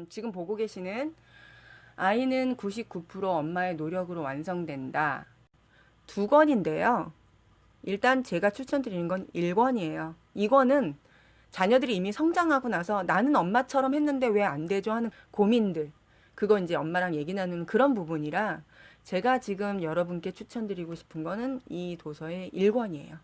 지금 보고 계시는 아이는 99% 엄마의 노력으로 완성된다. 두 권인데요. 일단 제가 추천드리는 건 1권이에요. 이거는 자녀들이 이미 성장하고 나서 나는 엄마처럼 했는데 왜 안 되죠 하는 고민들. 그거 이제 엄마랑 얘기 나누는 그런 부분이라 제가 지금 여러분께 추천드리고 싶은 거는 이 도서의 1권이에요.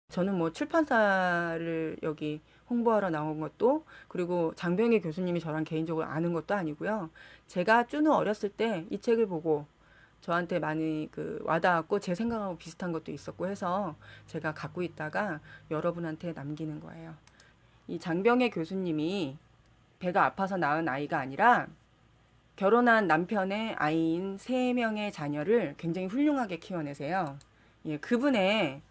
저는 뭐 출판사를 여기 홍보하러 나온 것도 그리고 장병희 교수님이 저랑 개인적으로 아는 것도 아니고요. 제가 쭈누 어렸을 때 이 책을 보고 저한테 많이 와닿았고 제 생각하고 비슷한 것도 있었고 해서 제가 갖고 있다가 여러분한테 남기는 거예요. 이 장병희 교수님이 배가 아파서 낳은 아이가 아니라 결혼한 남편의 아이인 3명의 자녀를 굉장히 훌륭하게 키워내세요. 예, 그분의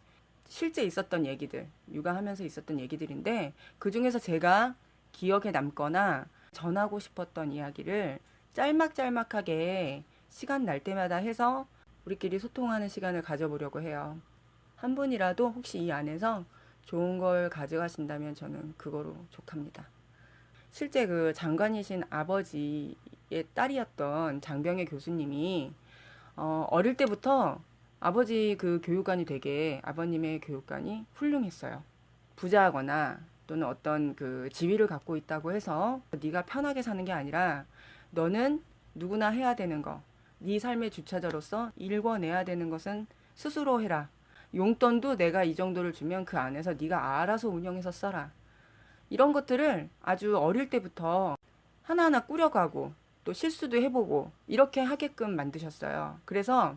실제 있었던 얘기들, 육아하면서 있었던 얘기들인데 그 중에서 제가 기억에 남거나 전하고 싶었던 이야기를 짤막짤막하게 시간 날 때마다 해서 우리끼리 소통하는 시간을 가져보려고 해요. 한 분이라도 혹시 이 안에서 좋은 걸 가져가신다면 저는 그거로 족합니다. 실제 그 장관이신 아버지의 딸이었던 장병의 교수님이 어릴 때부터 아버지 그 교육관이 되게 아버님의 교육관이 훌륭했어요. 부자거나 또는 어떤 그 지위를 갖고 있다고 해서 네가 편하게 사는 게 아니라 너는 누구나 해야 되는 거, 네 삶의 주체자로서 일궈내야 되는 것은 스스로 해라. 용돈도 내가 이 정도를 주면 그 안에서 네가 알아서 운영해서 써라. 이런 것들을 아주 어릴 때부터 하나하나 꾸려가고 또 실수도 해보고 이렇게 하게끔 만드셨어요. 그래서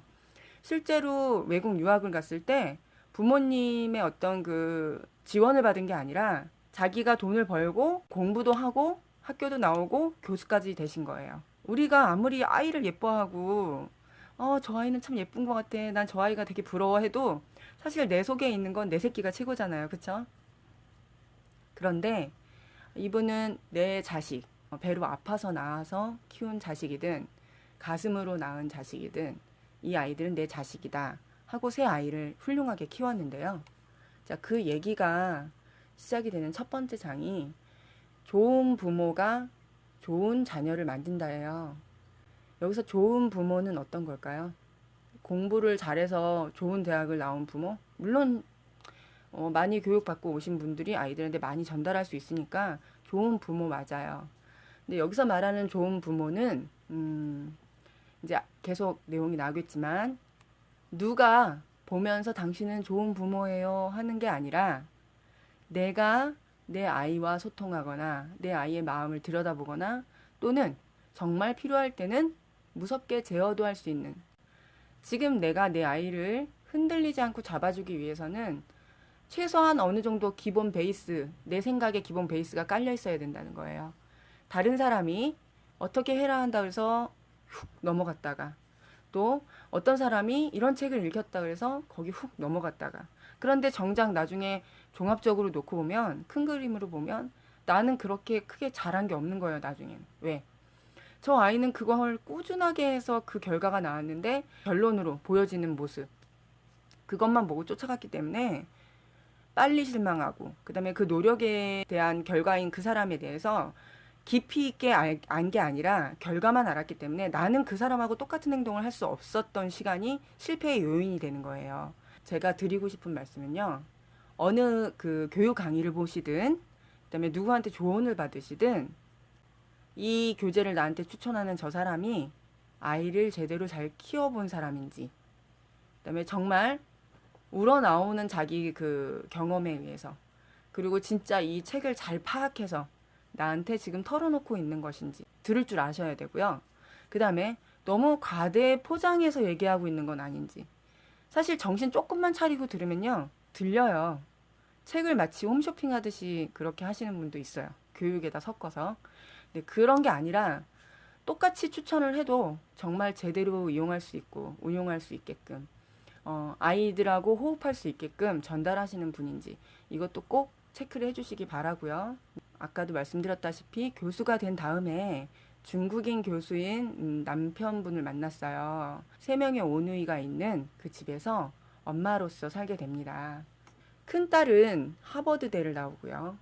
실제로 외국 유학을 갔을 때 부모님의 어떤 그 지원을 받은 게 아니라 자기가 돈을 벌고 공부도 하고 학교도 나오고 교수까지 되신 거예요. 우리가 아무리 아이를 예뻐하고 저 아이는 참 예쁜 것 같아. 난 저 아이가 되게 부러워해도 사실 내 속에 있는 건 내 새끼가 최고잖아요. 그쵸? 그런데 이분은 내 자식, 배로 아파서 낳아서 키운 자식이든 가슴으로 낳은 자식이든 이 아이들은 내 자식이다 하고 새 아이를 훌륭하게 키웠는데요. 자, 그 얘기가 시작이 되는 첫 번째 장이 좋은 부모가 좋은 자녀를 만든다예요. 여기서 좋은 부모는 어떤 걸까요? 공부를 잘해서 좋은 대학을 나온 부모? 물론 많이 교육받고 오신 분들이 아이들한테 많이 전달할 수 있으니까 좋은 부모 맞아요. 근데 여기서 말하는 좋은 부모는 이제 계속 내용이 나오겠지만 누가 보면서 당신은 좋은 부모예요 하는 게 아니라 내가 내 아이와 소통하거나 내 아이의 마음을 들여다보거나 또는 정말 필요할 때는 무섭게 제어도 할 수 있는 지금 내가 내 아이를 흔들리지 않고 잡아주기 위해서는 최소한 어느 정도 기본 베이스, 내 생각의 기본 베이스가 깔려 있어야 된다는 거예요. 다른 사람이 어떻게 해라 한다 그래서 훅 넘어갔다가 또 어떤 사람이 이런 책을 읽혔다 그래서 거기 훅 넘어갔다가 그런데 정작 나중에 종합적으로 놓고 보면 큰 그림으로 보면 나는 그렇게 크게 잘한 게 없는 거예요, 나중에는. 왜? 저 아이는 그걸 꾸준하게 해서 그 결과가 나왔는데 결론으로 보여지는 모습 그것만 보고 쫓아갔기 때문에 빨리 실망하고 그다음에 그 노력에 대한 결과인 그 사람에 대해서 깊이 있게 안 게 아니라 결과만 알았기 때문에 나는 그 사람하고 똑같은 행동을 할 수 없었던 시간이 실패의 요인이 되는 거예요. 제가 드리고 싶은 말씀은요. 어느 그 교육 강의를 보시든 그다음에 누구한테 조언을 받으시든 이 교재를 나한테 추천하는 저 사람이 아이를 제대로 잘 키워본 사람인지 그다음에 정말 우러나오는 자기 그 경험에 의해서 그리고 진짜 이 책을 잘 파악해서 나한테 지금 털어놓고 있는 것인지 들을 줄 아셔야 되고요. 그 다음에 너무 과대 포장해서 얘기하고 있는 건 아닌지. 사실 정신 조금만 차리고 들으면요. 들려요. 책을 마치 홈쇼핑 하듯이 그렇게 하시는 분도 있어요. 교육에다 섞어서. 근데 그런 게 아니라 똑같이 추천을 해도 정말 제대로 이용할 수 있고 운용할 수 있게끔 아이들하고 호흡할 수 있게끔 전달하시는 분인지 이것도 꼭 체크를 해주시기 바라고요. 아까도 말씀드렸다시피 교수가 된 다음에 중국인 교수인 남편분을 만났어요. 3명의 오누이가 있는 그 집에서 엄마로서 살게 됩니다. 큰 딸은 하버드대를 나오고요.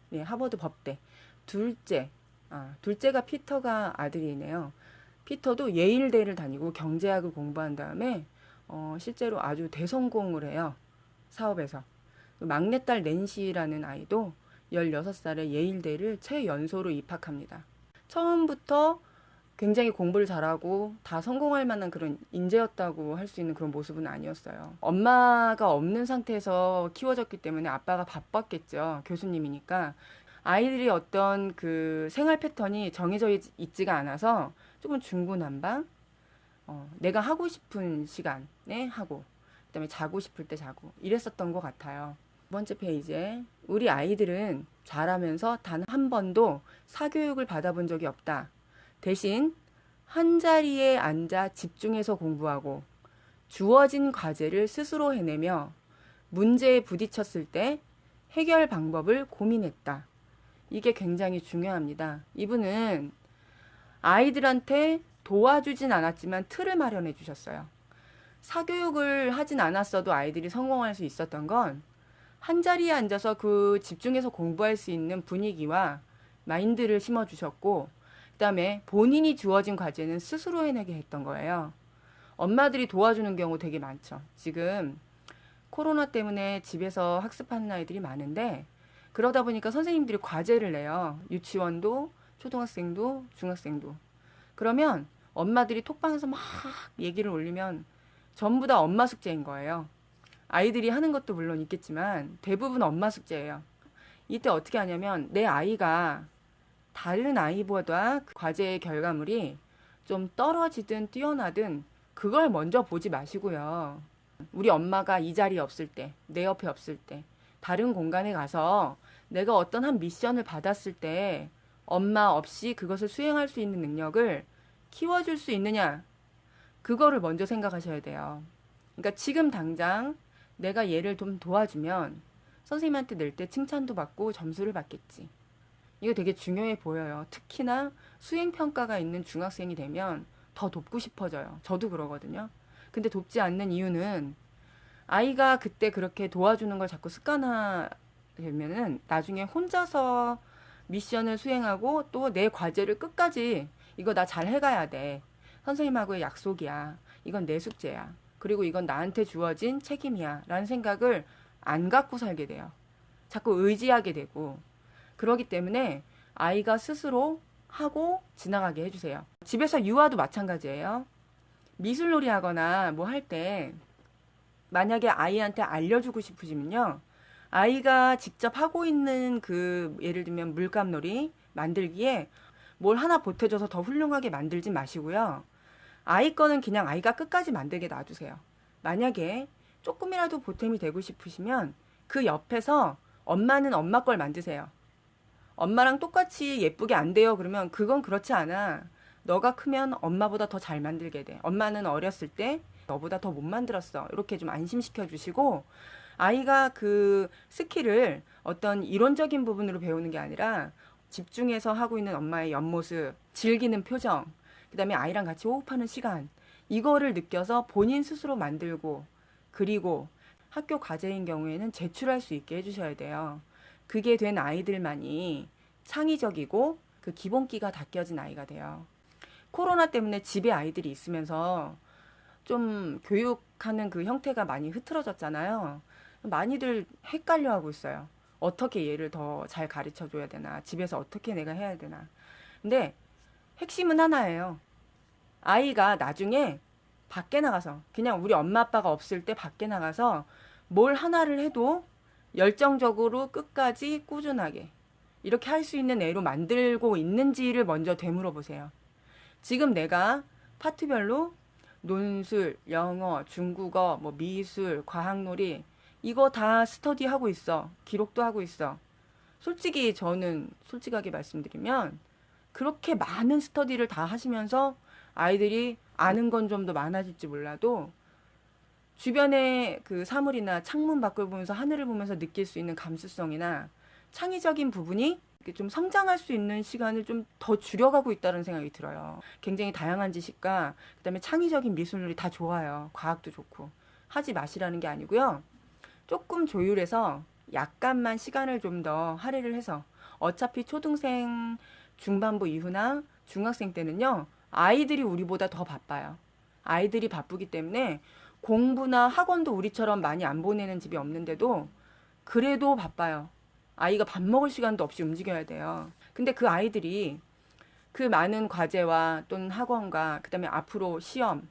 네, 하버드 법대. 둘째가 피터가 아들이네요. 피터도 예일대를 다니고 경제학을 공부한 다음에 실제로 아주 대성공을 해요. 사업에서. 막내딸 낸시라는 아이도 16살에 예일대를 최연소로 입학합니다. 처음부터 굉장히 공부를 잘하고 다 성공할 만한 그런 인재였다고 할 수 있는 그런 모습은 아니었어요. 엄마가 없는 상태에서 키워졌기 때문에 아빠가 바빴겠죠. 교수님이니까. 아이들이 어떤 그 생활 패턴이 정해져 있지가 않아서 조금 중구난방, 내가 하고 싶은 시간에 하고, 그다음에 자고 싶을 때 자고 이랬었던 것 같아요. 두 번째 페이지에 우리 아이들은 자라면서 단 한 번도 사교육을 받아본 적이 없다. 대신 한 자리에 앉아 집중해서 공부하고 주어진 과제를 스스로 해내며 문제에 부딪혔을 때 해결 방법을 고민했다. 이게 굉장히 중요합니다. 이분은 아이들한테 도와주진 않았지만 틀을 마련해 주셨어요. 사교육을 하진 않았어도 아이들이 성공할 수 있었던 건 한 자리에 앉아서 그 집중해서 공부할 수 있는 분위기와 마인드를 심어주셨고, 그다음에 본인이 주어진 과제는 스스로 해내게 했던 거예요. 엄마들이 도와주는 경우 되게 많죠. 지금 코로나 때문에 집에서 학습하는 아이들이 많은데 그러다 보니까 선생님들이 과제를 내요. 유치원도 초등학생도 중학생도. 그러면 엄마들이 톡방에서 막 얘기를 올리면 전부 다 엄마 숙제인 거예요. 아이들이 하는 것도 물론 있겠지만 대부분 엄마 숙제예요. 이때 어떻게 하냐면 내 아이가 다른 아이보다 그 과제의 결과물이 좀 떨어지든 뛰어나든 그걸 먼저 보지 마시고요. 우리 엄마가 이 자리에 없을 때, 내 옆에 없을 때, 다른 공간에 가서 내가 어떤 한 미션을 받았을 때 엄마 없이 그것을 수행할 수 있는 능력을 키워줄 수 있느냐, 그거를 먼저 생각하셔야 돼요. 그러니까 지금 당장 내가 얘를 좀 도와주면 선생님한테 낼 때 칭찬도 받고 점수를 받겠지. 이거 되게 중요해 보여요. 특히나 수행평가가 있는 중학생이 되면 더 돕고 싶어져요. 저도 그러거든요. 근데 돕지 않는 이유는 아이가 그때 그렇게 도와주는 걸 자꾸 습관화되면은 나중에 혼자서 미션을 수행하고 또 내 과제를 끝까지 이거 나 잘 해가야 돼. 선생님하고의 약속이야. 이건 내 숙제야. 그리고 이건 나한테 주어진 책임이야. 라는 생각을 안 갖고 살게 돼요. 자꾸 의지하게 되고. 그러기 때문에 아이가 스스로 하고 지나가게 해주세요. 집에서 유아도 마찬가지예요. 미술놀이 하거나 뭐 할 때 만약에 아이한테 알려주고 싶으시면요. 아이가 직접 하고 있는 그 예를 들면 물감놀이 만들기에 뭘 하나 보태줘서 더 훌륭하게 만들지 마시고요. 아이 거는 그냥 아이가 끝까지 만들게 놔두세요. 만약에 조금이라도 보탬이 되고 싶으시면 그 옆에서 엄마는 엄마 걸 만드세요. 엄마랑 똑같이 예쁘게 안 돼요. 그러면 그건 그렇지 않아. 너가 크면 엄마보다 더 잘 만들게 돼. 엄마는 어렸을 때 너보다 더 못 만들었어. 이렇게 좀 안심시켜 주시고 아이가 그 스킬을 어떤 이론적인 부분으로 배우는 게 아니라 집중해서 하고 있는 엄마의 옆모습, 즐기는 표정, 그다음에 아이랑 같이 호흡하는 시간, 이거를 느껴서 본인 스스로 만들고 그리고 학교 과제인 경우에는 제출할 수 있게 해주셔야 돼요. 그게 된 아이들만이 창의적이고 그 기본기가 닦여진 아이가 돼요. 코로나 때문에 집에 아이들이 있으면서 좀 교육하는 그 형태가 많이 흐트러졌잖아요. 많이들 헷갈려 하고 있어요. 어떻게 얘를 더 잘 가르쳐 줘야 되나? 집에서 어떻게 내가 해야 되나? 근데 핵심은 하나예요. 아이가 나중에 밖에 나가서 그냥 우리 엄마 아빠가 없을 때 밖에 나가서 뭘 하나를 해도 열정적으로 끝까지 꾸준하게 이렇게 할 수 있는 애로 만들고 있는지를 먼저 되물어 보세요. 지금 내가 파트별로 논술, 영어, 중국어, 뭐 미술, 과학놀이 이거 다 스터디하고 있어. 기록도 하고 있어. 솔직히 저는 솔직하게 말씀드리면 그렇게 많은 스터디를 다 하시면서 아이들이 아는 건 좀 더 많아질지 몰라도 주변의 그 사물이나 창문 밖을 보면서 하늘을 보면서 느낄 수 있는 감수성이나 창의적인 부분이 좀 성장할 수 있는 시간을 좀 더 줄여가고 있다는 생각이 들어요. 굉장히 다양한 지식과 그다음에 창의적인 미술들이 다 좋아요. 과학도 좋고. 하지 마시라는 게 아니고요. 조금 조율해서 약간만 시간을 좀 더 할애를 해서 어차피 초등생 중반부 이후나 중학생 때는요. 아이들이 우리보다 더 바빠요. 아이들이 바쁘기 때문에 공부나 학원도 우리처럼 많이 안 보내는 집이 없는데도 그래도 바빠요. 아이가 밥 먹을 시간도 없이 움직여야 돼요. 근데 그 아이들이 그 많은 과제와 또는 학원과 그다음에 앞으로 시험,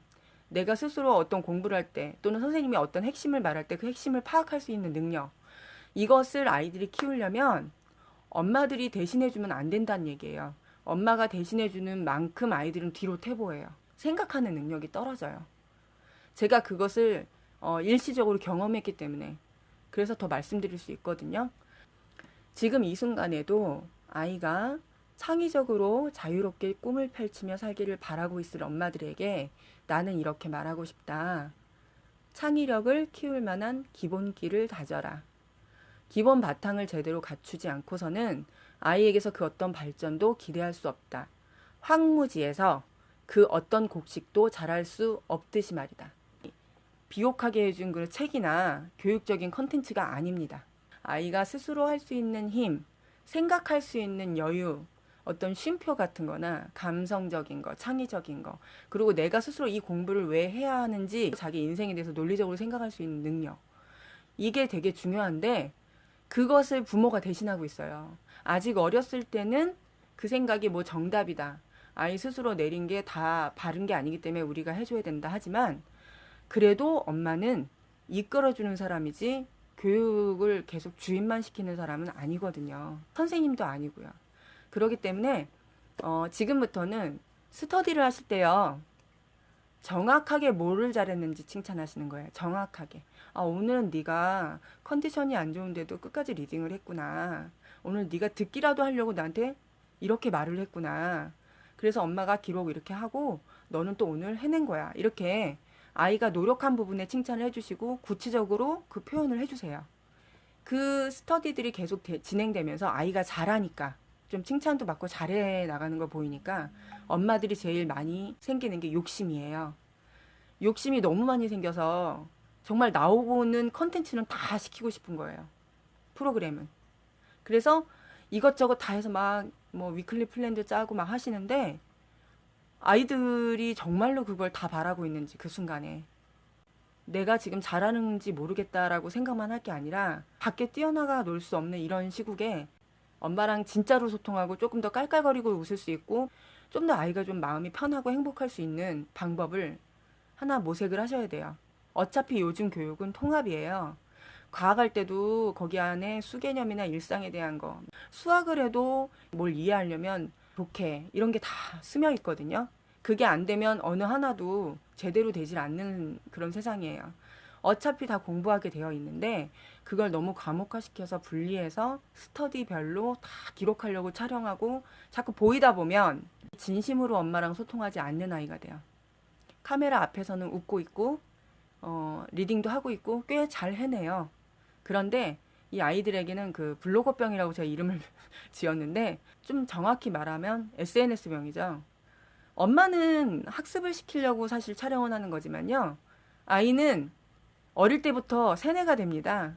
내가 스스로 어떤 공부를 할 때 또는 선생님이 어떤 핵심을 말할 때 그 핵심을 파악할 수 있는 능력, 이것을 아이들이 키우려면 엄마들이 대신해주면 안 된다는 얘기예요. 엄마가 대신해주는 만큼 아이들은 뒤로 퇴보해요. 생각하는 능력이 떨어져요. 제가 그것을 일시적으로 경험했기 때문에 그래서 더 말씀드릴 수 있거든요. 지금 이 순간에도 아이가 창의적으로 자유롭게 꿈을 펼치며 살기를 바라고 있을 엄마들에게 나는 이렇게 말하고 싶다. 창의력을 키울 만한 기본기를 다져라. 기본 바탕을 제대로 갖추지 않고서는 아이에게서 그 어떤 발전도 기대할 수 없다. 황무지에서 그 어떤 곡식도 자랄 수 없듯이 말이다. 비옥하게 해준 그 책이나 교육적인 컨텐츠가 아닙니다. 아이가 스스로 할 수 있는 힘, 생각할 수 있는 여유, 어떤 쉼표 같은 거나 감성적인 거, 창의적인 거, 그리고 내가 스스로 이 공부를 왜 해야 하는지 자기 인생에 대해서 논리적으로 생각할 수 있는 능력. 이게 되게 중요한데 그것을 부모가 대신하고 있어요. 아직 어렸을 때는 그 생각이 뭐 정답이다. 아이 스스로 내린 게 다 바른 게 아니기 때문에 우리가 해줘야 된다 하지만 그래도 엄마는 이끌어주는 사람이지 교육을 계속 주입만 시키는 사람은 아니거든요. 선생님도 아니고요. 그렇기 때문에 지금부터는 스터디를 하실 때요. 정확하게 뭐를 잘했는지 칭찬하시는 거예요. 정확하게. 아, 오늘은 네가 컨디션이 안 좋은데도 끝까지 리딩을 했구나. 오늘 네가 듣기라도 하려고 나한테 이렇게 말을 했구나. 그래서 엄마가 기록 이렇게 하고 너는 또 오늘 해낸 거야. 이렇게 아이가 노력한 부분에 칭찬을 해주시고 구체적으로 그 표현을 해주세요. 그 스터디들이 계속 진행되면서 아이가 잘하니까 좀 칭찬도 받고 잘해 나가는 걸 보이니까 엄마들이 제일 많이 생기는 게 욕심이에요. 욕심이 너무 많이 생겨서 정말 나오고는 컨텐츠는 다 시키고 싶은 거예요. 프로그램은. 그래서 이것저것 다 해서 막 뭐 위클리 플랜도 짜고 막 하시는데 아이들이 정말로 그걸 다 바라고 있는지 그 순간에 내가 지금 잘하는지 모르겠다라고 생각만 할 게 아니라 밖에 뛰어나가 놀 수 없는 이런 시국에 엄마랑 진짜로 소통하고 조금 더 깔깔거리고 웃을 수 있고 좀 더 아이가 좀 마음이 편하고 행복할 수 있는 방법을 하나 모색을 하셔야 돼요. 어차피 요즘 교육은 통합이에요. 과학할 때도 거기 안에 수개념이나 일상에 대한 거, 수학을 해도 뭘 이해하려면 독해 이런 게 다 스며 있거든요. 그게 안 되면 어느 하나도 제대로 되질 않는 그런 세상이에요. 어차피 다 공부하게 되어 있는데 그걸 너무 과목화시켜서 분리해서 스터디별로 다 기록하려고 촬영하고 자꾸 보이다 보면 진심으로 엄마랑 소통하지 않는 아이가 돼요. 카메라 앞에서는 웃고 있고 리딩도 하고 있고 꽤 잘 해내요. 그런데 이 아이들에게는 그 블로거병이라고 제가 이름을 지었는데 좀 정확히 말하면 SNS병이죠. 엄마는 학습을 시키려고 사실 촬영을 하는 거지만요. 아이는 어릴 때부터 세뇌가 됩니다.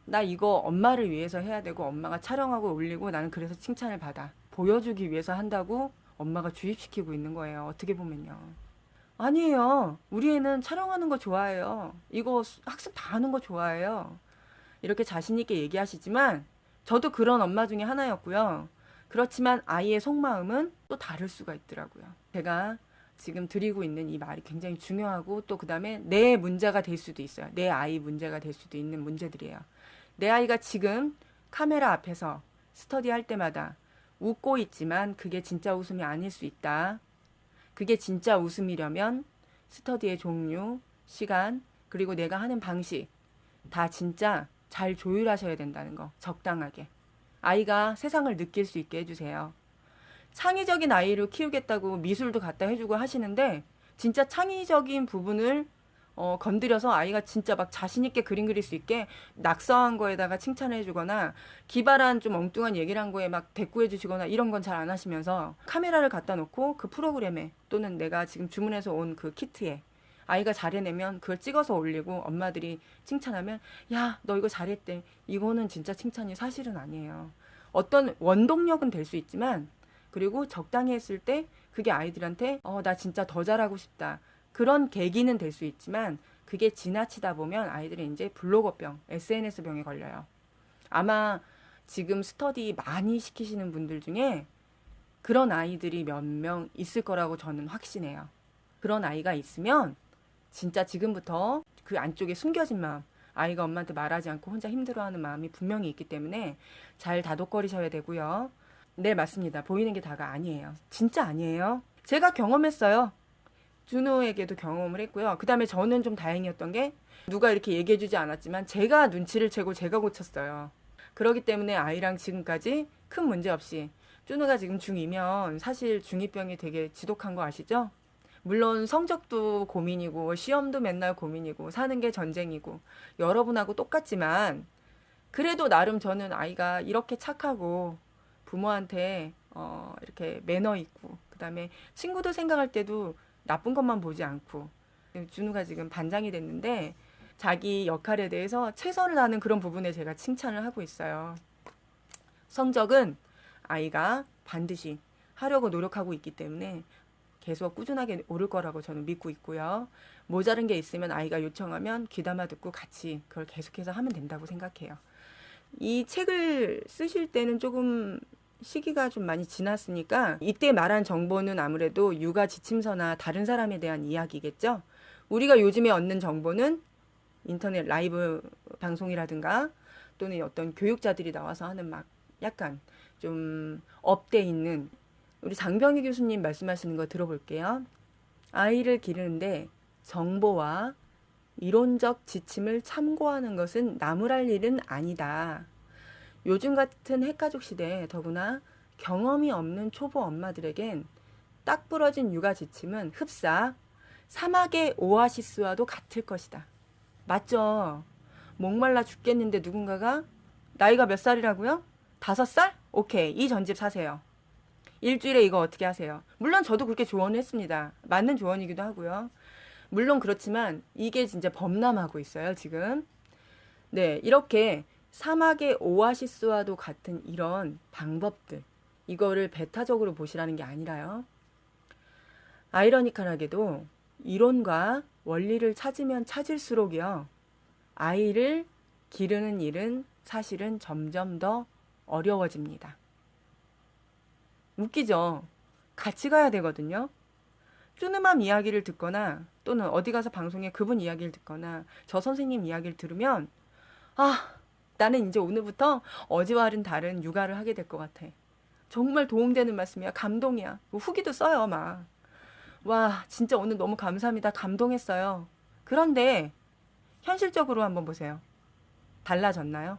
나 이거 엄마를 위해서 해야 되고 엄마가 촬영하고 올리고 나는 그래서 칭찬을 받아. 보여주기 위해서 한다고 엄마가 주입시키고 있는 거예요. 어떻게 보면요. 아니에요. 우리 애는 촬영하는 거 좋아해요. 이거 학습 다 하는 거 좋아해요. 이렇게 자신 있게 얘기하시지만 저도 그런 엄마 중에 하나였고요. 그렇지만 아이의 속마음은 또 다를 수가 있더라고요. 제가 지금 드리고 있는 이 말이 굉장히 중요하고 또 그다음에 내 문제가 될 수도 있어요. 내 아이 문제가 될 수도 있는 문제들이에요. 내 아이가 지금 카메라 앞에서 스터디 할 때마다 웃고 있지만 그게 진짜 웃음이 아닐 수 있다. 그게 진짜 웃음이려면 스터디의 종류, 시간, 그리고 내가 하는 방식 다 진짜 잘 조율하셔야 된다는 거. 적당하게. 아이가 세상을 느낄 수 있게 해주세요. 창의적인 아이를 키우겠다고 미술도 갖다 해주고 하시는데 진짜 창의적인 부분을 건드려서 아이가 진짜 막 자신 있게 그림 그릴 수 있게 낙서한 거에다가 칭찬해 주거나 기발한 좀 엉뚱한 얘기를 한 거에 막 대꾸해 주시거나 이런 건 잘 안 하시면서 카메라를 갖다 놓고 그 프로그램에 또는 내가 지금 주문해서 온 그 키트에 아이가 잘해내면 그걸 찍어서 올리고 엄마들이 칭찬하면 야, 너 이거 잘했대. 이거는 진짜 칭찬이 사실은 아니에요. 어떤 원동력은 될 수 있지만 그리고 적당히 했을 때 그게 아이들한테 나 진짜 더 잘하고 싶다. 그런 계기는 될 수 있지만 그게 지나치다 보면 아이들이 이제 블로거병, SNS병에 걸려요. 아마 지금 스터디 많이 시키시는 분들 중에 그런 아이들이 몇 명 있을 거라고 저는 확신해요. 그런 아이가 있으면 진짜 지금부터 그 안쪽에 숨겨진 마음, 아이가 엄마한테 말하지 않고 혼자 힘들어하는 마음이 분명히 있기 때문에 잘 다독거리셔야 되고요. 네, 맞습니다. 보이는 게 다가 아니에요. 진짜 아니에요. 제가 경험했어요. 준호에게도 경험을 했고요. 그 다음에 저는 좀 다행이었던 게 누가 이렇게 얘기해주지 않았지만 제가 눈치를 채고 제가 고쳤어요. 그렇기 때문에 아이랑 지금까지 큰 문제 없이 준호가 지금 중2면 사실 중2병이 되게 지독한 거 아시죠? 물론 성적도 고민이고 시험도 맨날 고민이고 사는 게 전쟁이고 여러분하고 똑같지만 그래도 나름 저는 아이가 이렇게 착하고 부모한테 이렇게 매너 있고 그다음에 친구들 생각할 때도 나쁜 것만 보지 않고 준우가 지금 반장이 됐는데 자기 역할에 대해서 최선을 다하는 그런 부분에 제가 칭찬을 하고 있어요. 성적은 아이가 반드시 하려고 노력하고 있기 때문에 계속 꾸준하게 오를 거라고 저는 믿고 있고요. 모자른 게 있으면 아이가 요청하면 귀담아 듣고 같이 그걸 계속해서 하면 된다고 생각해요. 이 책을 쓰실 때는 조금 시기가 좀 많이 지났으니까 이때 말한 정보는 아무래도 육아 지침서나 다른 사람에 대한 이야기겠죠. 우리가 요즘에 얻는 정보는 인터넷 라이브 방송이라든가 또는 어떤 교육자들이 나와서 하는 막 약간 좀 업돼 있는 우리 장병희 교수님 말씀하시는 거 들어볼게요. 아이를 기르는데 정보와 이론적 지침을 참고하는 것은 나무랄 일은 아니다. 요즘 같은 핵가족 시대에 더구나 경험이 없는 초보 엄마들에겐 딱 부러진 육아 지침은 흡사 사막의 오아시스와도 같을 것이다. 맞죠? 목말라 죽겠는데 누군가가 나이가 몇 살이라고요? 5살? 오케이. 이 전집 사세요. 일주일에 이거 어떻게 하세요? 물론 저도 그렇게 조언을 했습니다. 맞는 조언이기도 하고요. 물론 그렇지만 이게 진짜 범람하고 있어요, 지금. 네, 이렇게 사막의 오아시스와도 같은 이런 방법들, 이거를 배타적으로 보시라는 게 아니라요. 아이러니컬하게도 이론과 원리를 찾으면 찾을수록이요, 아이를 기르는 일은 사실은 점점 더 어려워집니다. 웃기죠? 같이 가야 되거든요. 쭈누맘 이야기를 듣거나 또는 어디 가서 방송에 그분 이야기를 듣거나 저 선생님 이야기를 들으면 나는 이제 오늘부터 어제와는 다른 육아를 하게 될 것 같아. 정말 도움되는 말씀이야. 감동이야. 후기도 써요, 막. 와, 진짜 오늘 너무 감사합니다. 감동했어요. 그런데 현실적으로 한번 보세요. 달라졌나요?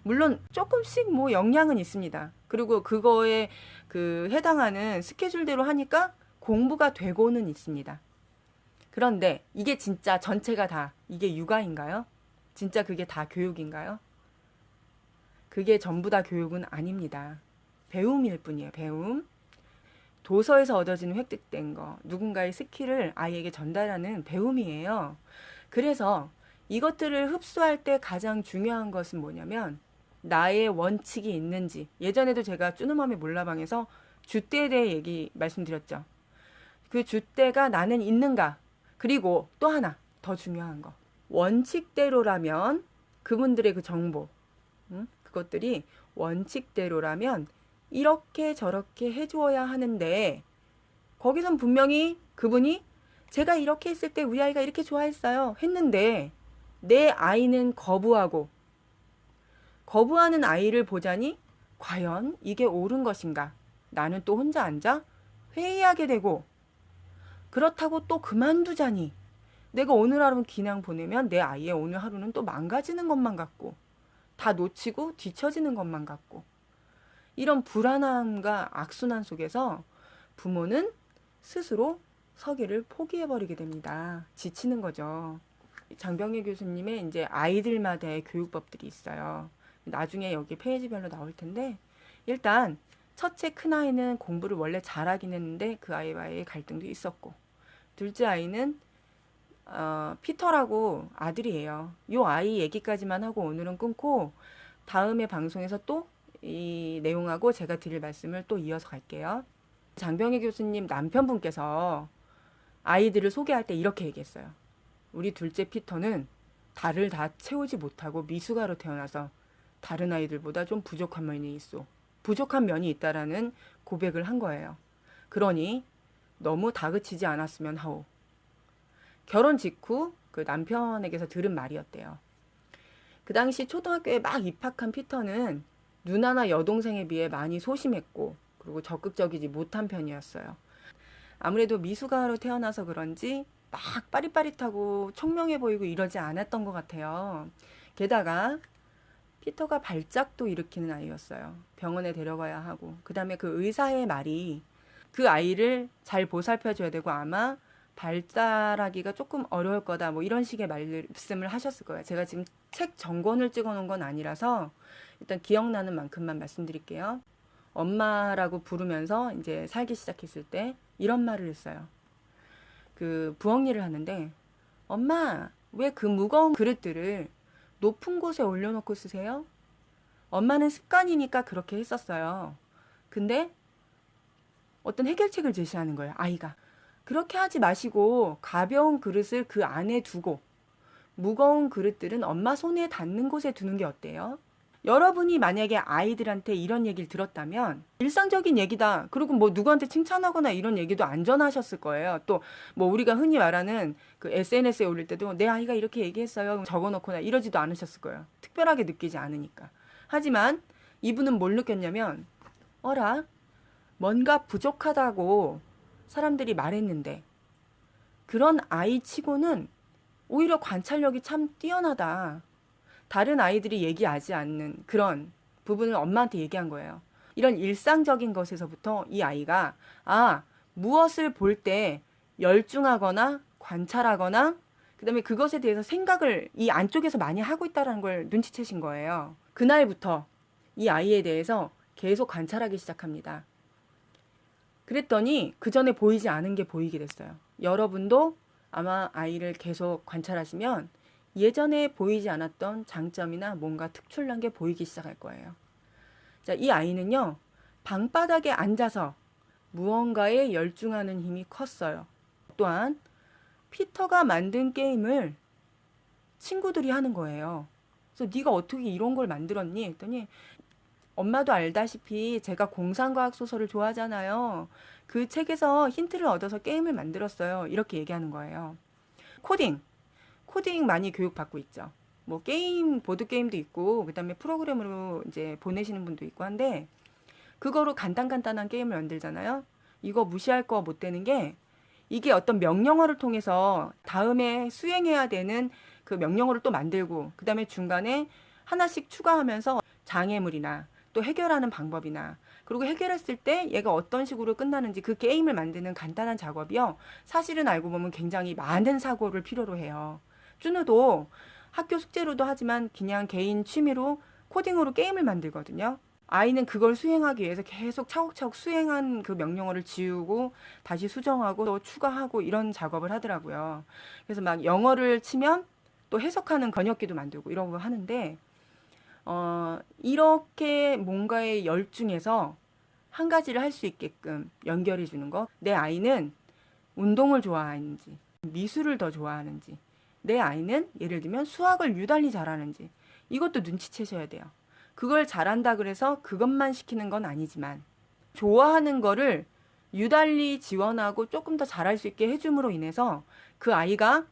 물론 조금씩 뭐 영향은 있습니다. 그리고 그거에 해당하는 스케줄대로 하니까 공부가 되고는 있습니다. 그런데 이게 진짜 전체가 다 이게 육아인가요? 진짜 그게 다 교육인가요? 그게 전부 다 교육은 아닙니다. 배움일 뿐이에요. 배움. 도서에서 얻어지는 획득된 거, 누군가의 스킬을 아이에게 전달하는 배움이에요. 그래서 이것들을 흡수할 때 가장 중요한 것은 뭐냐면 나의 원칙이 있는지. 예전에도 제가 쭈누맘의 몰라방에서 줏대에 대해 말씀드렸죠. 그 줏대가 나는 있는가. 그리고 또 하나 더 중요한 거. 원칙대로라면 그분들의 그 정보, 그것들이 원칙대로라면 이렇게 저렇게 해주어야 하는데 거기선 분명히 그분이 제가 이렇게 했을 때 우리 아이가 이렇게 좋아했어요 했는데 내 아이는 거부하는 아이를 보자니 과연 이게 옳은 것인가? 나는 또 혼자 앉아 회의하게 되고 그렇다고 또 그만두자니 내가 오늘 하루 그냥 보내면 내 아이의 오늘 하루는 또 망가지는 것만 같고 다 놓치고 뒤처지는 것만 같고 이런 불안함과 악순환 속에서 부모는 스스로 서기를 포기해버리게 됩니다. 지치는 거죠. 장병희 교수님의 이제 아이들마다의 교육법들이 있어요. 나중에 여기 페이지별로 나올 텐데, 일단 첫째 큰아이는 공부를 원래 잘하긴 했는데 그 아이와의 갈등도 있었고, 둘째 아이는 피터라고 아들이에요. 요 아이 얘기까지만 하고 오늘은 끊고 다음에 방송에서 또 이 내용하고 제가 드릴 말씀을 또 이어서 갈게요. 장병희 교수님 남편분께서 아이들을 소개할 때 이렇게 얘기했어요. 우리 둘째 피터는 달을 다 채우지 못하고 미숙아로 태어나서 다른 아이들보다 좀 부족한 면이 있어. 부족한 면이 있다라는 고백을 한 거예요. 그러니 너무 다그치지 않았으면 하오. 결혼 직후 그 남편에게서 들은 말이었대요. 그 당시 초등학교에 막 입학한 피터는 누나나 여동생에 비해 많이 소심했고 그리고 적극적이지 못한 편이었어요. 아무래도 미숙아로 태어나서 그런지 막 빠릿빠릿하고 총명해 보이고 이러지 않았던 것 같아요. 게다가 피터가 발작도 일으키는 아이였어요. 병원에 데려가야 하고 그 다음에 그 의사의 말이 그 아이를 잘 보살펴줘야 되고 아마 발달하기가 조금 어려울 거다 뭐 이런 식의 말씀을 하셨을 거예요. 제가 지금 책 전권을 찍어 놓은 건 아니라서 일단 기억나는 만큼만 말씀드릴게요. 엄마라고 부르면서 이제 살기 시작했을 때 이런 말을 했어요. 그 부엌 일을 하는데 엄마 왜 그 무거운 그릇들을 높은 곳에 올려놓고 쓰세요? 엄마는 습관이니까 그렇게 했었어요. 근데 어떤 해결책을 제시하는 거예요. 아이가. 그렇게 하지 마시고 가벼운 그릇을 그 안에 두고 무거운 그릇들은 엄마 손에 닿는 곳에 두는 게 어때요? 여러분이 만약에 아이들한테 이런 얘기를 들었다면 일상적인 얘기다. 그리고 뭐 누구한테 칭찬하거나 이런 얘기도 안 전하셨을 거예요. 또 뭐 우리가 흔히 말하는 그 SNS에 올릴 때도 내 아이가 이렇게 얘기했어요. 적어놓거나 이러지도 않으셨을 거예요. 특별하게 느끼지 않으니까. 하지만 이분은 뭘 느꼈냐면 어라 뭔가 부족하다고 사람들이 말했는데 그런 아이치고는 오히려 관찰력이 참 뛰어나다. 다른 아이들이 얘기하지 않는 그런 부분을 엄마한테 얘기한 거예요. 이런 일상적인 것에서부터 이 아이가 무엇을 볼 때 열중하거나 관찰하거나 그다음에 그것에 대해서 생각을 이 안쪽에서 많이 하고 있다는 걸 눈치채신 거예요. 그날부터 이 아이에 대해서 계속 관찰하기 시작합니다. 그랬더니 그 전에 보이지 않은 게 보이게 됐어요. 여러분도 아마 아이를 계속 관찰하시면 예전에 보이지 않았던 장점이나 뭔가 특출난 게 보이기 시작할 거예요. 자, 이 아이는요, 방바닥에 앉아서 무언가에 열중하는 힘이 컸어요. 또한 피터가 만든 게임을 친구들이 하는 거예요. 그래서 네가 어떻게 이런 걸 만들었니? 했더니 엄마도 알다시피 제가 공상과학 소설을 좋아하잖아요. 그 책에서 힌트를 얻어서 게임을 만들었어요. 이렇게 얘기하는 거예요. 코딩 많이 교육받고 있죠. 뭐 게임, 보드 게임도 있고, 그다음에 프로그램으로 이제 보내시는 분도 있고 한데, 그거로 간단한 게임을 만들잖아요. 이거 무시할 거 못 되는 게, 이게 어떤 명령어를 통해서 다음에 수행해야 되는 그 명령어를 또 만들고, 그다음에 중간에 하나씩 추가하면서 장애물이나 또 해결하는 방법이나 그리고 해결했을 때 얘가 어떤 식으로 끝나는지 그 게임을 만드는 간단한 작업이요. 사실은 알고 보면 굉장히 많은 사고를 필요로 해요. 쭈누도 학교 숙제로도 하지만 그냥 개인 취미로 코딩으로 게임을 만들거든요. 아이는 그걸 수행하기 위해서 계속 차곡차곡 수행한 그 명령어를 지우고 다시 수정하고 또 추가하고 이런 작업을 하더라고요. 그래서 막 영어를 치면 또 해석하는 번역기도 만들고 이런 거 하는데 이렇게 뭔가에 열중해서 한 가지를 할 수 있게끔 연결해 주는 거. 내 아이는 운동을 좋아하는지, 미술을 더 좋아하는지, 내 아이는 예를 들면 수학을 유달리 잘하는지, 이것도 눈치채셔야 돼요. 그걸 잘한다 그래서 그것만 시키는 건 아니지만, 좋아하는 거를 유달리 지원하고 조금 더 잘할 수 있게 해줌으로 인해서 그 아이가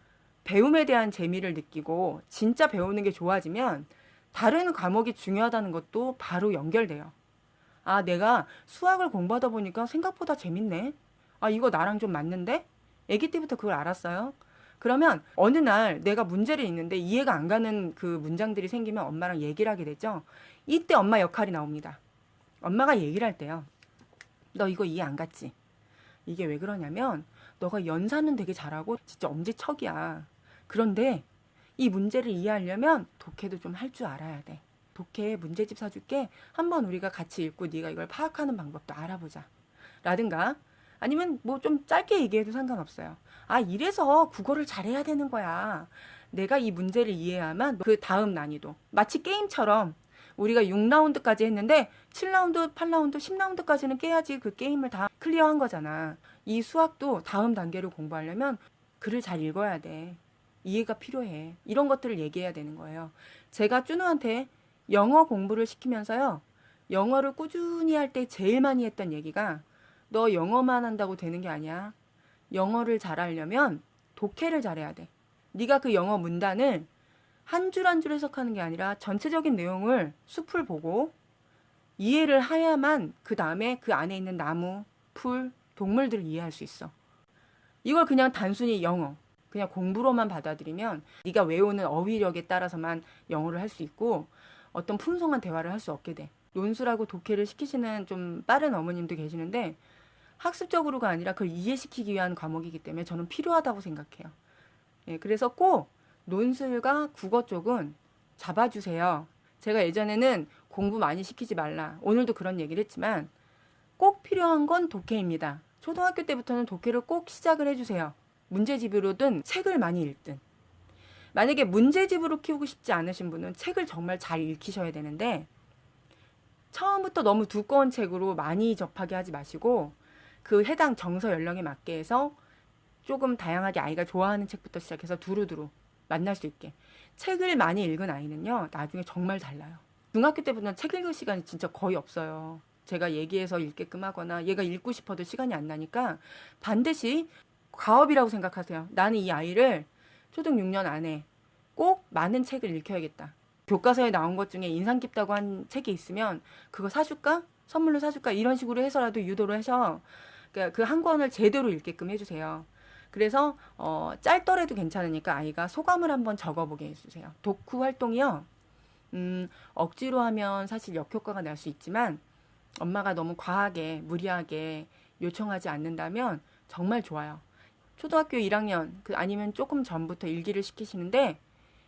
배움에 대한 재미를 느끼고 진짜 배우는 게 좋아지면 다른 과목이 중요하다는 것도 바로 연결돼요. 내가 수학을 공부하다 보니까 생각보다 재밌네. 이거 나랑 좀 맞는데? 아기 때부터 그걸 알았어요. 그러면 어느 날 내가 문제를 읽는데 이해가 안 가는 그 문장들이 생기면 엄마랑 얘기를 하게 되죠. 이때 엄마 역할이 나옵니다. 엄마가 얘기를 할 때요. 너 이거 이해 안 갔지? 이게 왜 그러냐면 너가 연산은 되게 잘하고 진짜 엄지척이야. 그런데 이 문제를 이해하려면 독해도 좀 할 줄 알아야 돼. 독해 문제집 사줄게. 한번 우리가 같이 읽고 네가 이걸 파악하는 방법도 알아보자. 라든가 아니면 뭐 좀 짧게 얘기해도 상관없어요. 아, 이래서 국어를 잘해야 되는 거야. 내가 이 문제를 이해하면 그 다음 난이도. 마치 게임처럼 우리가 6라운드까지 했는데 7라운드, 8라운드, 10라운드까지는 깨야지 그 게임을 다 클리어한 거잖아. 이 수학도 다음 단계를 공부하려면 글을 잘 읽어야 돼. 이해가 필요해. 이런 것들을 얘기해야 되는 거예요. 제가 쭈누한테 영어 공부를 시키면서요. 영어를 꾸준히 할 때 제일 많이 했던 얘기가 너 영어만 한다고 되는 게 아니야. 영어를 잘하려면 독해를 잘해야 돼. 네가 그 영어 문단을 한 줄 한 줄 해석하는 게 아니라 전체적인 내용을 숲을 보고 이해를 해야만 그 다음에 그 안에 있는 나무, 풀, 동물들을 이해할 수 있어. 이걸 그냥 단순히 영어, 그냥 공부로만 받아들이면 네가 외우는 어휘력에 따라서만 영어를 할 수 있고 어떤 풍성한 대화를 할 수 없게 돼. 논술하고 독해를 시키시는 좀 빠른 어머님도 계시는데 학습적으로가 아니라 그걸 이해시키기 위한 과목이기 때문에 저는 필요하다고 생각해요. 예, 그래서 꼭 논술과 국어 쪽은 잡아주세요. 제가 예전에는 공부 많이 시키지 말라. 오늘도 그런 얘기를 했지만 꼭 필요한 건 독해입니다. 초등학교 때부터는 독해를 꼭 시작을 해주세요. 문제집으로든 책을 많이 읽든. 만약에 문제집으로 키우고 싶지 않으신 분은 책을 정말 잘 읽히셔야 되는데 처음부터 너무 두꺼운 책으로 많이 접하게 하지 마시고 그 해당 정서 연령에 맞게 해서 조금 다양하게 아이가 좋아하는 책부터 시작해서 두루두루 만날 수 있게. 책을 많이 읽은 아이는요, 나중에 정말 달라요. 중학교 때부터는 책 읽을 시간이 진짜 거의 없어요. 제가 얘기해서 읽게끔 하거나 얘가 읽고 싶어도 시간이 안 나니까 반드시 과업이라고 생각하세요. 나는 이 아이를 초등 6년 안에 꼭 많은 책을 읽혀야겠다. 교과서에 나온 것 중에 인상 깊다고 한 책이 있으면 그거 사줄까? 선물로 사줄까? 이런 식으로 해서라도 유도를 해서 그 한 권을 제대로 읽게끔 해주세요. 그래서 짧더라도 괜찮으니까 아이가 소감을 한번 적어보게 해주세요. 독후 활동이요. 억지로 하면 사실 역효과가 날 수 있지만 엄마가 너무 과하게 무리하게 요청하지 않는다면 정말 좋아요. 초등학교 1학년 아니면 조금 전부터 일기를 시키시는데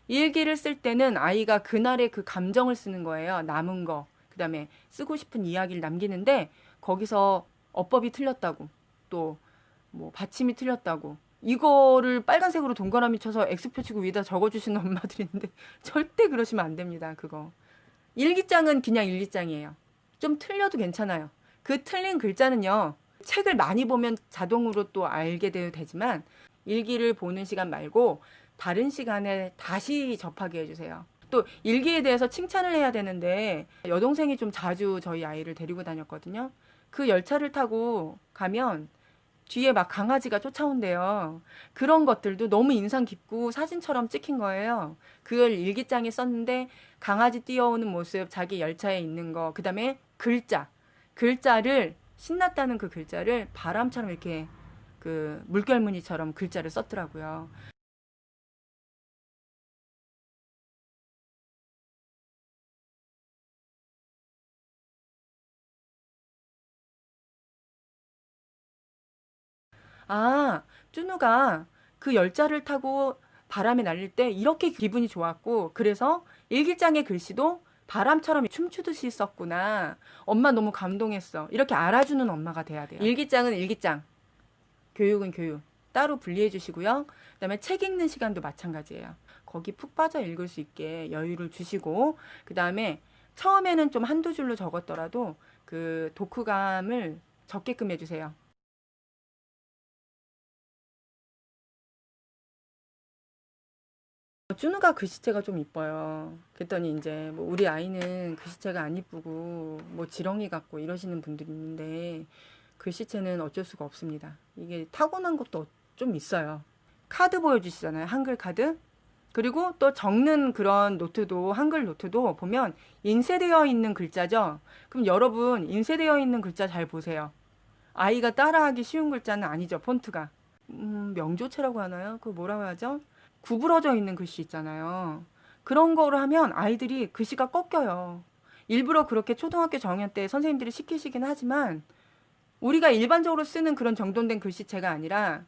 일기를 쓸 때는 아이가 그날의 그 감정을 쓰는 거예요. 남은 거. 그다음에 쓰고 싶은 이야기를 남기는데 거기서 어법이 틀렸다고 또 뭐 받침이 틀렸다고 이거를 빨간색으로 동그라미 쳐서 X표 치고 위에다 적어주시는 엄마들이 있는데 절대 그러시면 안 됩니다. 그거. 일기장은 그냥 일기장이에요. 좀 틀려도 괜찮아요. 그 틀린 글자는요. 책을 많이 보면 자동으로 또 알게 돼도 되지만 일기를 보는 시간 말고 다른 시간에 다시 접하게 해주세요. 또 일기에 대해서 칭찬을 해야 되는데 여동생이 좀 자주 저희 아이를 데리고 다녔거든요. 그 열차를 타고 가면 뒤에 막 강아지가 쫓아온대요. 그런 것들도 너무 인상 깊고 사진처럼 찍힌 거예요. 그걸 일기장에 썼는데 강아지 뛰어오는 모습, 자기 열차에 있는 거, 그 다음에 글자를 신났다는 그 글자를 바람처럼 이렇게 그 물결무늬처럼 글자를 썼더라고요. 아, 쭈누가 그 열차를 타고 바람에 날릴 때 이렇게 기분이 좋았고, 그래서 일기장의 글씨도 바람처럼 춤추듯이 썼구나. 엄마 너무 감동했어. 이렇게 알아주는 엄마가 돼야 돼요. 일기장은 일기장, 교육은 교육. 따로 분리해 주시고요. 그다음에 책 읽는 시간도 마찬가지예요. 거기 푹 빠져 읽을 수 있게 여유를 주시고, 그다음에 처음에는 좀 한두 줄로 적었더라도 그 독후감을 적게끔 해주세요. 쭈누가 글씨체가 좀 이뻐요. 그랬더니 이제 뭐 우리 아이는 글씨체가 안 이쁘고 뭐 지렁이 같고 이러시는 분들이 있는데 글씨체는 어쩔 수가 없습니다. 이게 타고난 것도 좀 있어요. 카드 보여주시잖아요. 한글 카드. 그리고 또 적는 그런 노트도 한글 노트도 보면 인쇄되어 있는 글자죠. 그럼 여러분 인쇄되어 있는 글자 잘 보세요. 아이가 따라하기 쉬운 글자는 아니죠. 폰트가. 명조체라고 하나요? 그거 뭐라고 하죠? 구부러져 있는 글씨 있잖아요. 그런 거로 하면 아이들이 글씨가 꺾여요. 일부러 그렇게 초등학교 저학년 때 선생님들이 시키시긴 하지만 우리가 일반적으로 쓰는 그런 정돈된 글씨체가 아니라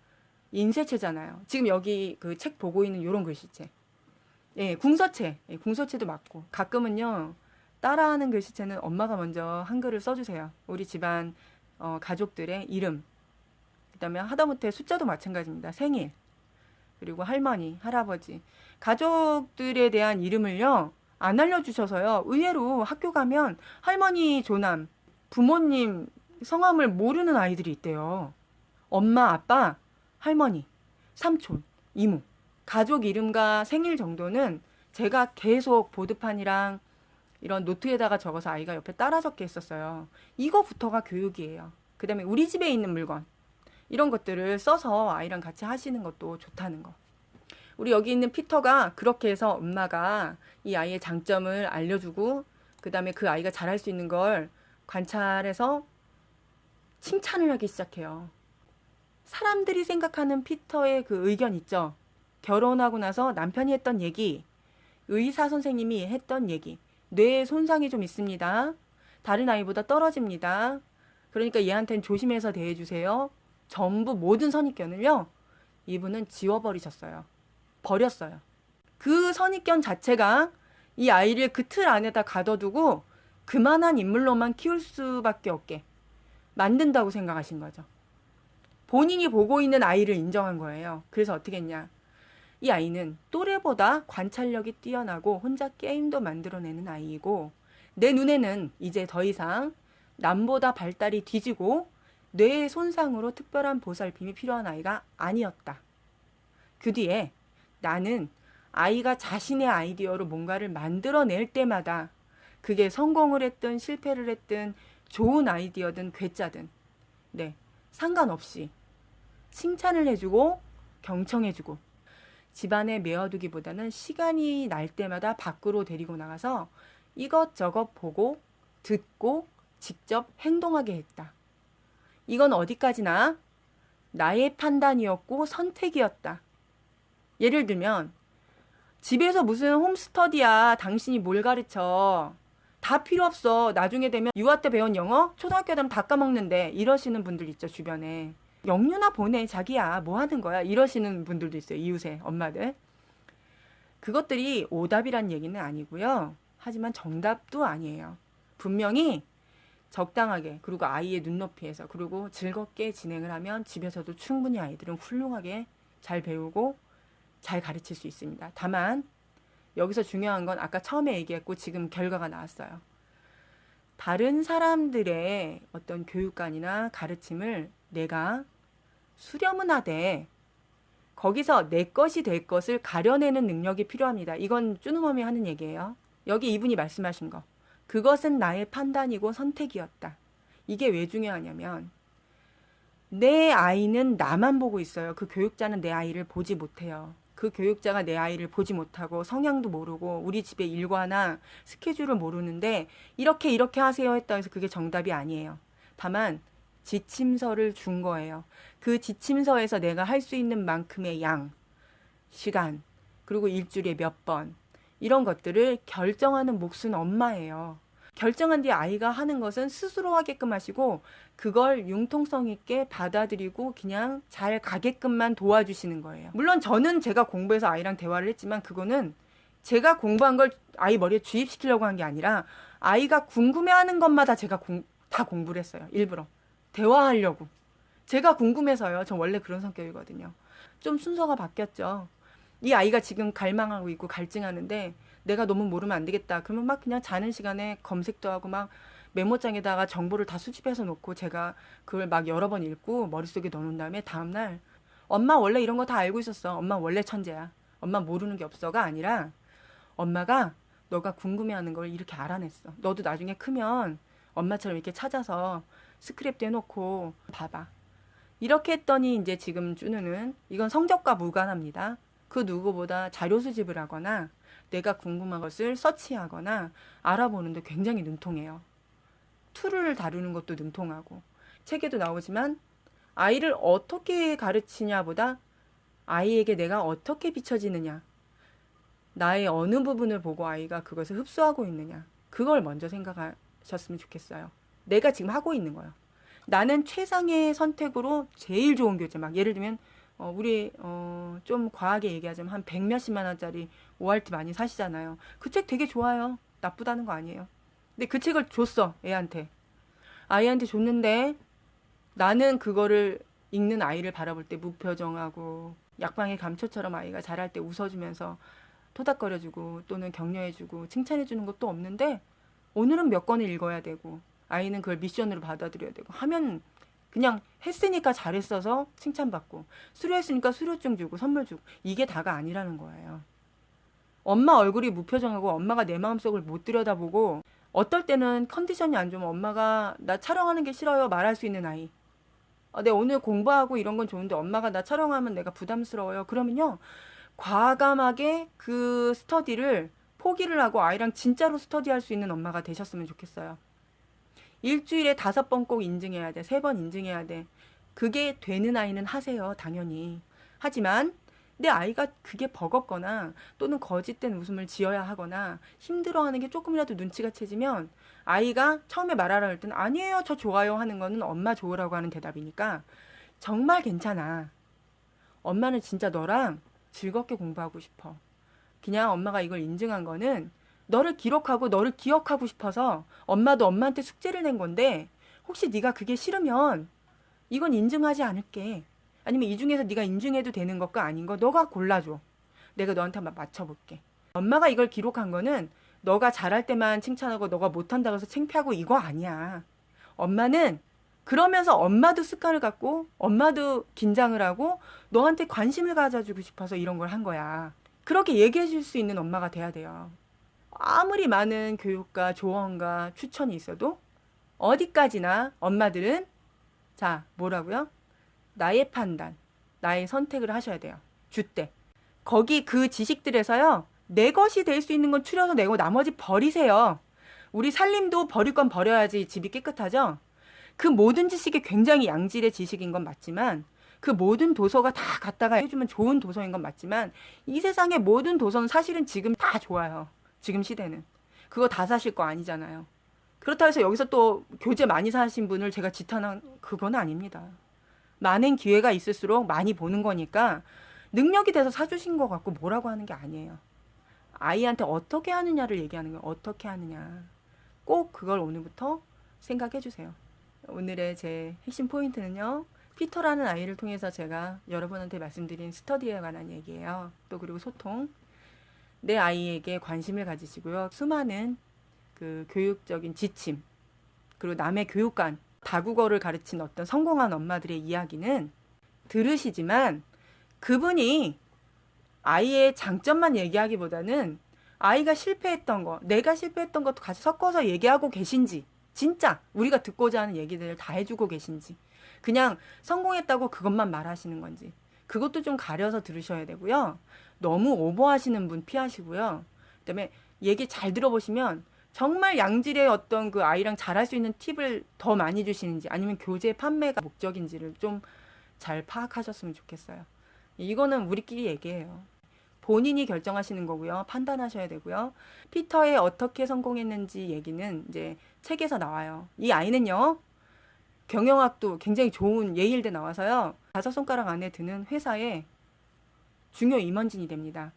인쇄체잖아요. 지금 여기 그 책 보고 있는 요런 글씨체. 예, 궁서체. 예, 궁서체도 맞고. 가끔은요, 따라하는 글씨체는 엄마가 먼저 한글을 써주세요. 우리 집안 가족들의 이름. 그다음에 하다못해 숫자도 마찬가지입니다. 생일. 그리고 할머니, 할아버지. 가족들에 대한 이름을요, 안 알려주셔서요. 의외로 학교 가면 할머니 조남, 부모님 성함을 모르는 아이들이 있대요. 엄마, 아빠, 할머니, 삼촌, 이모. 가족 이름과 생일 정도는 제가 계속 보드판이랑 이런 노트에다가 적어서 아이가 옆에 따라 적게 했었어요. 이거부터가 교육이에요. 그 다음에 우리 집에 있는 물건. 이런 것들을 써서 아이랑 같이 하시는 것도 좋다는 거. 우리 여기 있는 피터가 그렇게 해서 엄마가 이 아이의 장점을 알려주고 그 다음에 그 아이가 잘할 수 있는 걸 관찰해서 칭찬을 하기 시작해요. 사람들이 생각하는 피터의 그 의견 있죠. 결혼하고 나서 남편이 했던 얘기, 의사 선생님이 했던 얘기, 뇌에 손상이 좀 있습니다. 다른 아이보다 떨어집니다. 그러니까 얘한테는 조심해서 대해주세요. 전부 모든 선입견을요, 이분은 지워버리셨어요. 버렸어요. 그 선입견 자체가 이 아이를 그 틀 안에다 가둬두고 그만한 인물로만 키울 수밖에 없게 만든다고 생각하신 거죠. 본인이 보고 있는 아이를 인정한 거예요. 그래서 어떻게 했냐. 이 아이는 또래보다 관찰력이 뛰어나고 혼자 게임도 만들어내는 아이이고 내 눈에는 이제 더 이상 남보다 발달이 뒤지고 뇌의 손상으로 특별한 보살핌이 필요한 아이가 아니었다. 그 뒤에 나는 아이가 자신의 아이디어로 뭔가를 만들어낼 때마다 그게 성공을 했든 실패를 했든 좋은 아이디어든 괴짜든 네, 상관없이 칭찬을 해주고 경청해주고 집안에 메어두기보다는 시간이 날 때마다 밖으로 데리고 나가서 이것저것 보고 듣고 직접 행동하게 했다. 이건 어디까지나 나의 판단이었고 선택이었다. 예를 들면 집에서 무슨 홈스터디야. 당신이 뭘 가르쳐. 다 필요 없어. 나중에 되면 유아 때 배운 영어 초등학교 되면 다 까먹는데 이러시는 분들 있죠. 주변에. 영유나 보내 자기야. 뭐 하는 거야. 이러시는 분들도 있어요. 이웃에 엄마들. 그것들이 오답이란 얘기는 아니고요. 하지만 정답도 아니에요. 분명히 적당하게 그리고 아이의 눈높이에서 그리고 즐겁게 진행을 하면 집에서도 충분히 아이들은 훌륭하게 잘 배우고 잘 가르칠 수 있습니다. 다만 여기서 중요한 건 아까 처음에 얘기했고 지금 결과가 나왔어요. 다른 사람들의 어떤 교육관이나 가르침을 내가 수렴은 하되 거기서 내 것이 될 것을 가려내는 능력이 필요합니다. 이건 쭈누멈이 하는 얘기예요. 여기 이분이 말씀하신 거. 그것은 나의 판단이고 선택이었다. 이게 왜 중요하냐면 내 아이는 나만 보고 있어요. 그 교육자는 내 아이를 보지 못해요. 그 교육자가 내 아이를 보지 못하고 성향도 모르고 우리 집의 일과나 스케줄을 모르는데 이렇게 하세요 했다 해서 그게 정답이 아니에요. 다만 지침서를 준 거예요. 그 지침서에서 내가 할 수 있는 만큼의 양, 시간, 그리고 일주일에 몇 번 이런 것들을 결정하는 몫은 엄마예요. 결정한 뒤에 아이가 하는 것은 스스로 하게끔 하시고 그걸 융통성 있게 받아들이고 그냥 잘 가게끔만 도와주시는 거예요. 물론 저는 제가 공부해서 아이랑 대화를 했지만 그거는 제가 공부한 걸 아이 머리에 주입시키려고 한 게 아니라 아이가 궁금해하는 것마다 제가 다 공부를 했어요. 일부러. 대화하려고. 제가 궁금해서요. 전 원래 그런 성격이거든요. 좀 순서가 바뀌었죠. 이 아이가 지금 갈망하고 있고 갈증하는데 내가 너무 모르면 안 되겠다. 그러면 막 그냥 자는 시간에 검색도 하고 막 메모장에다가 정보를 다 수집해서 놓고 제가 그걸 막 여러 번 읽고 머릿속에 넣어놓은 다음에 다음날 엄마 원래 이런 거 다 알고 있었어. 엄마 원래 천재야. 엄마 모르는 게 없어가 아니라 엄마가 너가 궁금해하는 걸 이렇게 알아냈어. 너도 나중에 크면 엄마처럼 이렇게 찾아서 스크랩도 해놓고 봐봐. 이렇게 했더니 이제 지금 쭈누는 이건 성적과 무관합니다. 그 누구보다 자료 수집을 하거나 내가 궁금한 것을 서치하거나 알아보는데 굉장히 능통해요. 툴을 다루는 것도 능통하고 책에도 나오지만 아이를 어떻게 가르치냐보다 아이에게 내가 어떻게 비춰지느냐 나의 어느 부분을 보고 아이가 그것을 흡수하고 있느냐 그걸 먼저 생각하셨으면 좋겠어요. 내가 지금 하고 있는 거예요. 나는 최상의 선택으로 제일 좋은 교재 막 예를 들면 우리 좀 과하게 얘기하자면 한 100 몇십만 원짜리 ORT 많이 사시잖아요. 그 책 되게 좋아요. 나쁘다는 거 아니에요. 근데 그 책을 줬어, 애한테. 아이한테 줬는데 나는 그거를 읽는 아이를 바라볼 때 무표정하고 약방의 감초처럼 아이가 자랄 때 웃어주면서 토닥거려주고 또는 격려해주고 칭찬해주는 것도 없는데 오늘은 몇 권을 읽어야 되고 아이는 그걸 미션으로 받아들여야 되고 하면 그냥 했으니까 잘했어서 칭찬받고 수료했으니까 수료증 주고 선물 주고 이게 다가 아니라는 거예요. 엄마 얼굴이 무표정하고 엄마가 내 마음속을 못 들여다보고 어떨 때는 컨디션이 안 좋으면 엄마가 나 촬영하는 게 싫어요 말할 수 있는 아이. 내 오늘 공부하고 이런 건 좋은데 엄마가 나 촬영하면 내가 부담스러워요. 그러면요. 과감하게 그 스터디를 포기를 하고 아이랑 진짜로 스터디할 수 있는 엄마가 되셨으면 좋겠어요. 일주일에 5번 꼭 인증해야 돼. 3번 인증해야 돼. 그게 되는 아이는 하세요. 당연히. 하지만 내 아이가 그게 버겁거나 또는 거짓된 웃음을 지어야 하거나 힘들어하는 게 조금이라도 눈치가 채지면 아이가 처음에 말하라 할 때는 아니에요. 저 좋아요 하는 거는 엄마 좋으라고 하는 대답이니까 정말 괜찮아. 엄마는 진짜 너랑 즐겁게 공부하고 싶어. 그냥 엄마가 이걸 인증한 거는 너를 기록하고 너를 기억하고 싶어서 엄마도 엄마한테 숙제를 낸 건데 혹시 네가 그게 싫으면 이건 인증하지 않을게. 아니면 이 중에서 네가 인증해도 되는 것과 아닌 거 너가 골라줘. 내가 너한테 한번 맞춰볼게. 엄마가 이걸 기록한 거는 너가 잘할 때만 칭찬하고 너가 못한다고 해서 창피하고 이거 아니야. 엄마는 그러면서 엄마도 습관을 갖고 엄마도 긴장을 하고 너한테 관심을 가져주고 싶어서 이런 걸 한 거야. 그렇게 얘기해 줄 수 있는 엄마가 돼야 돼요. 아무리 많은 교육과 조언과 추천이 있어도 어디까지나 엄마들은 자, 뭐라고요? 나의 판단, 나의 선택을 하셔야 돼요. 주때. 거기 그 지식들에서요. 내 것이 될 수 있는 건 추려서 내고 나머지 버리세요. 우리 살림도 버릴 건 버려야지 집이 깨끗하죠? 그 모든 지식이 굉장히 양질의 지식인 건 맞지만 그 모든 도서가 다 갖다가 해주면 좋은 도서인 건 맞지만 이 세상의 모든 도서는 사실은 지금 다 좋아요. 지금 시대는. 그거 다 사실 거 아니잖아요. 그렇다고 해서 여기서 또 교재 많이 사신 분을 제가 지탄한 그건 아닙니다. 많은 기회가 있을수록 많이 보는 거니까 능력이 돼서 사주신 것 같고 뭐라고 하는 게 아니에요. 아이한테 어떻게 하느냐를 얘기하는 거예요. 어떻게 하느냐. 꼭 그걸 오늘부터 생각해 주세요. 오늘의 제 핵심 포인트는요. 피터라는 아이를 통해서 제가 여러분한테 말씀드린 스터디에 관한 얘기예요. 또 그리고 소통. 내 아이에게 관심을 가지시고요. 수많은 그 교육적인 지침, 그리고 남의 교육관, 다국어를 가르친 어떤 성공한 엄마들의 이야기는 들으시지만 그분이 아이의 장점만 얘기하기보다는 아이가 실패했던 거, 내가 실패했던 것도 같이 섞어서 얘기하고 계신지, 진짜 우리가 듣고자 하는 얘기들을 다 해주고 계신지, 그냥 성공했다고 그것만 말하시는 건지, 그것도 좀 가려서 들으셔야 되고요. 너무 오버하시는 분 피하시고요. 그다음에 얘기 잘 들어보시면 정말 양질의 어떤 그 아이랑 잘할 수 있는 팁을 더 많이 주시는지 아니면 교재 판매가 목적인지를 좀 잘 파악하셨으면 좋겠어요. 이거는 우리끼리 얘기해요. 본인이 결정하시는 거고요. 판단하셔야 되고요. 피터의 어떻게 성공했는지 얘기는 이제 책에서 나와요. 이 아이는요. 경영학도 굉장히 좋은 예일대 나와서요. 5손가락 안에 드는 회사의 중요 임원진이 됩니다.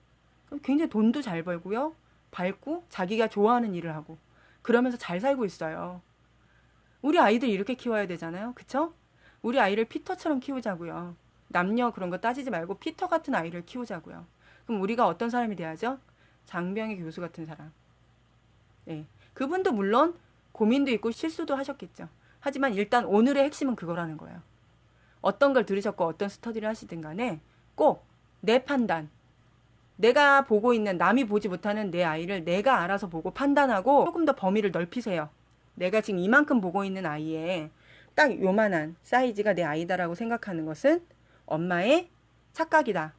굉장히 돈도 잘 벌고요. 밝고 자기가 좋아하는 일을 하고 그러면서 잘 살고 있어요. 우리 아이들 이렇게 키워야 되잖아요. 그쵸? 우리 아이를 피터처럼 키우자고요. 남녀 그런 거 따지지 말고 피터 같은 아이를 키우자고요. 그럼 우리가 어떤 사람이 돼야죠? 장병희 교수 같은 사람. 네. 그분도 물론 고민도 있고 실수도 하셨겠죠. 하지만 일단 오늘의 핵심은 그거라는 거예요. 어떤 걸 들으셨고 어떤 스터디를 하시든 간에 꼭 내 판단, 내가 보고 있는 남이 보지 못하는 내 아이를 내가 알아서 보고 판단하고 조금 더 범위를 넓히세요. 내가 지금 이만큼 보고 있는 아이의 딱 요만한 사이즈가 내 아이다라고 생각하는 것은 엄마의 착각이다.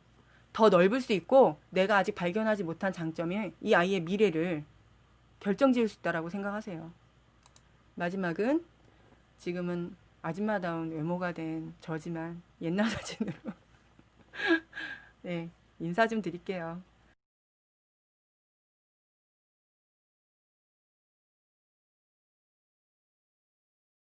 더 넓을 수 있고 내가 아직 발견하지 못한 장점이 이 아이의 미래를 결정지을 수 있다라고 생각하세요. 마지막은 지금은 아줌마다운 외모가 된 저지만 옛날 사진으로 네, 인사 좀 드릴게요.